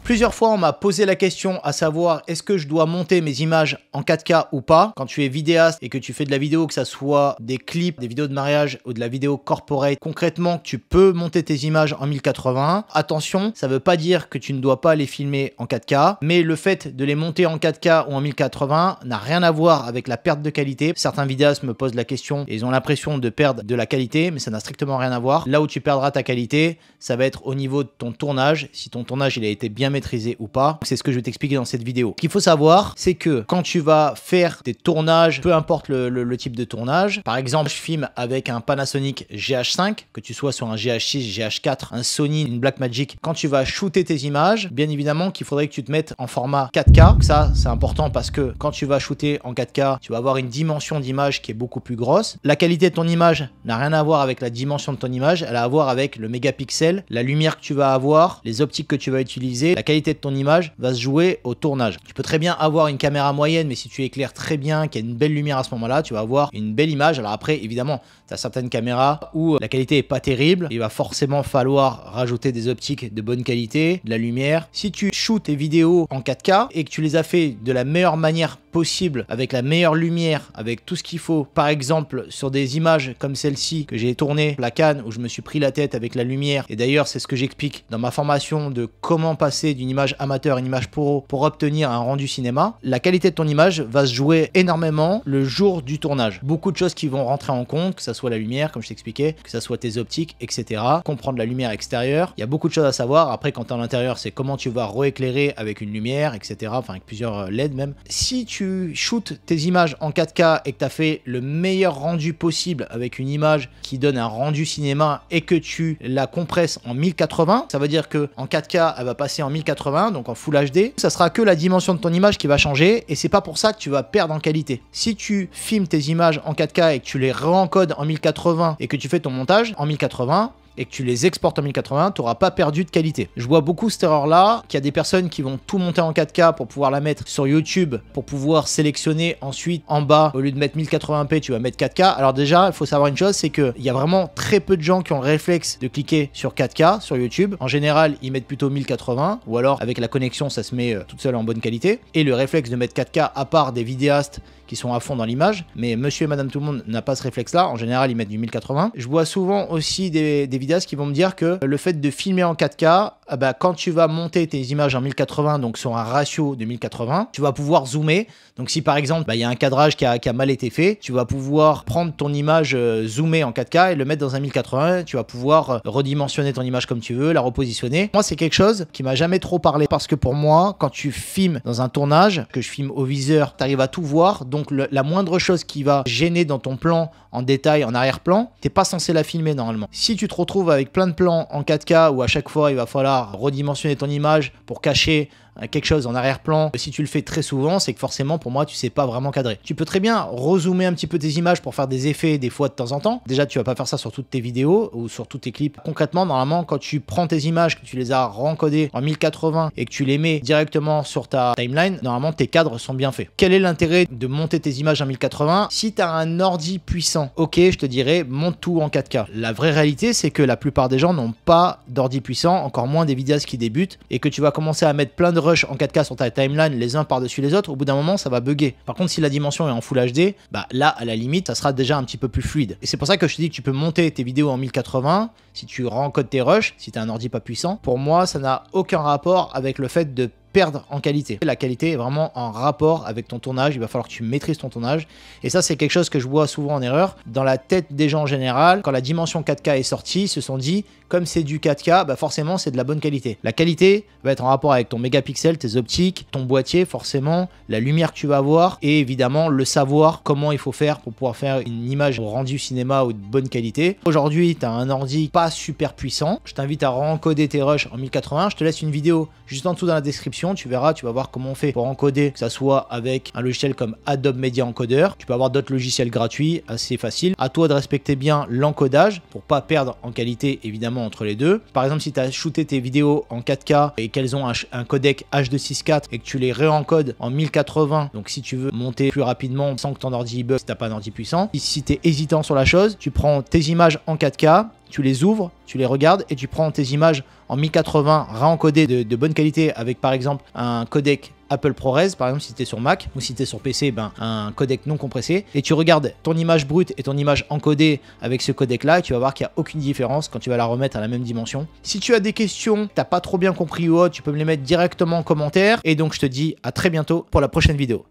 Plusieurs fois, on m'a posé la question à savoir est-ce que je dois monter mes images en 4K ou pas. Quand tu es vidéaste et que tu fais de la vidéo, que ça soit des clips, des vidéos de mariage ou de la vidéo corporate, concrètement, tu peux monter tes images en 1080. Attention, ça ne veut pas dire que tu ne dois pas les filmer en 4K, mais le fait de les monter en 4K ou en 1080 n'a rien à voir avec la perte de qualité. Certains vidéastes me posent la question et ils ont l'impression de perdre de la qualité, mais ça n'a strictement rien à voir. Là où tu perdras ta qualité, ça va être au niveau de ton tournage, si ton tournage il a été bien maîtrisé ou pas. C'est ce que je vais t'expliquer dans cette vidéo. Ce qu'il faut savoir, c'est que quand tu vas faire des tournages, peu importe le type de tournage, par exemple, je filme avec un Panasonic GH5, que tu sois sur un GH6, GH4, un Sony, une Blackmagic, quand tu vas shooter tes images, bien évidemment qu'il faudrait que tu te mettes en format 4K. Ça, c'est important parce que quand tu vas shooter en 4K, tu vas avoir une dimension d'image qui est beaucoup plus grosse. La qualité de ton image n'a rien à voir avec la dimension de ton image, elle a à voir avec le mégapixel, la lumière que tu vas avoir, les optiques que tu vas utiliser. La qualité de ton image va se jouer au tournage. Tu peux très bien avoir une caméra moyenne, mais si tu éclaires très bien, qu'il y a une belle lumière à ce moment-là, tu vas avoir une belle image. Alors après, évidemment, tu as certaines caméras où la qualité est pas terrible. Il va forcément falloir rajouter des optiques de bonne qualité, de la lumière. Si tu shootes tes vidéos en 4K et que tu les as fait de la meilleure manière possible, avec la meilleure lumière, avec tout ce qu'il faut, par exemple sur des images comme celle-ci que j'ai tourné la Cannes où je me suis pris la tête avec la lumière, et d'ailleurs c'est ce que j'explique dans ma formation de comment passer d'une image amateur à une image pro pour obtenir un rendu cinéma. La qualité de ton image va se jouer énormément le jour du tournage. Beaucoup de choses qui vont rentrer en compte, que ça soit la lumière comme je t'expliquais, que ça soit tes optiques, etc. Comprendre la lumière extérieure, il y a beaucoup de choses à savoir. Après quand tu es à l'intérieur, c'est comment tu vas rééclairer avec une lumière, etc. Enfin avec plusieurs LED même. Si tu shootes tes images en 4K et que tu as fait le meilleur rendu possible avec une image qui donne un rendu cinéma et que tu la compresses en 1080, ça veut dire que en 4K elle va passer en 1080, donc en Full HD, ça sera que la dimension de ton image qui va changer et c'est pas pour ça que tu vas perdre en qualité. Si tu filmes tes images en 4K et que tu les réencodes en 1080 et que tu fais ton montage en 1080, et que tu les exportes en 1080, tu n'auras pas perdu de qualité. Je vois beaucoup cette erreur-là, qu'il y a des personnes qui vont tout monter en 4K pour pouvoir la mettre sur YouTube, pour pouvoir sélectionner ensuite en bas, au lieu de mettre 1080p, tu vas mettre 4K. Alors déjà, il faut savoir une chose, c'est qu'il y a vraiment très peu de gens qui ont le réflexe de cliquer sur 4K sur YouTube. En général, ils mettent plutôt 1080, ou alors avec la connexion, ça se met toute seule en bonne qualité. Et le réflexe de mettre 4K, à part des vidéastes qui sont à fond dans l'image, mais monsieur et madame tout le monde n'a pas ce réflexe-là. En général, ils mettent du 1080. Je vois souvent aussi des vidéastes qui vont me dire que le fait de filmer en 4K, bah, quand tu vas monter tes images en 1080, donc sur un ratio de 1080, tu vas pouvoir zoomer. Donc si par exemple, il y a un cadrage qui a mal été fait, tu vas pouvoir prendre ton image zoomée en 4K et le mettre dans un 1080. Tu vas pouvoir redimensionner ton image comme tu veux, la repositionner. Moi, c'est quelque chose qui m'a jamais trop parlé parce que pour moi, quand tu filmes dans un tournage, que je filme au viseur, tu arrives à tout voir. Donc la moindre chose qui va gêner dans ton plan en détail, en arrière-plan, t'es pas censé la filmer normalement. Si tu te retrouves avec plein de plans en 4K où à chaque fois il va falloir redimensionner ton image pour cacher quelque chose en arrière-plan, si tu le fais très souvent, c'est que forcément pour moi tu sais pas vraiment cadrer. Tu peux très bien rezoomer un petit peu tes images pour faire des effets des fois de temps en temps. Déjà tu vas pas faire ça sur toutes tes vidéos ou sur tous tes clips. Concrètement, normalement quand tu prends tes images, que tu les as rencodées en 1080 et que tu les mets directement sur ta timeline, normalement tes cadres sont bien faits. Quel est l'intérêt de monter tes images en 1080? Si tu as un ordi puissant, ok, je te dirais monte tout en 4K. La vraie réalité c'est que la plupart des gens n'ont pas d'ordi puissant, encore moins des vidéastes qui débutent, et que tu vas commencer à mettre plein de rush en 4K sur ta timeline les uns par-dessus les autres, au bout d'un moment ça va bugger. Par contre si la dimension est en Full HD, bah là à la limite ça sera déjà un petit peu plus fluide. Et c'est pour ça que je te dis que tu peux monter tes vidéos en 1080 si tu rencodes tes rushs, si tu as un ordi pas puissant. Pour moi ça n'a aucun rapport avec le fait de perdre en qualité. La qualité est vraiment en rapport avec ton tournage, il va falloir que tu maîtrises ton tournage et ça c'est quelque chose que je vois souvent en erreur. Dans la tête des gens en général, quand la dimension 4K est sortie, ils se sont dit comme c'est du 4K, bah forcément c'est de la bonne qualité. La qualité va être en rapport avec ton mégapixel, tes optiques, ton boîtier forcément, la lumière que tu vas avoir et évidemment le savoir comment il faut faire pour pouvoir faire une image rendu cinéma ou de bonne qualité. Aujourd'hui tu as un ordi pas super puissant, je t'invite à rencoder tes rushs en 1080, je te laisse une vidéo juste en dessous dans la description, tu verras, tu vas voir comment on fait pour encoder, que ça soit avec un logiciel comme Adobe Media Encoder. Tu peux avoir d'autres logiciels gratuits, assez faciles. À toi de respecter bien l'encodage pour pas perdre en qualité évidemment entre les deux. Par exemple, si tu as shooté tes vidéos en 4K et qu'elles ont un codec H264 et que tu les réencodes en 1080, donc si tu veux monter plus rapidement sans que ton ordi bug si tu n'as pas un ordi puissant, si tu es hésitant sur la chose, tu prends tes images en 4K, tu les ouvres, tu les regardes et tu prends tes images en 1080 réencodées de bonne qualité avec par exemple un codec Apple ProRes, par exemple si tu es sur Mac, ou si tu es sur PC, un codec non compressé, et tu regardes ton image brute et ton image encodée avec ce codec là, et tu vas voir qu'il n'y a aucune différence quand tu vas la remettre à la même dimension. Si tu as des questions, t'as pas trop bien compris ou autre, tu peux me les mettre directement en commentaire, et donc je te dis à très bientôt pour la prochaine vidéo.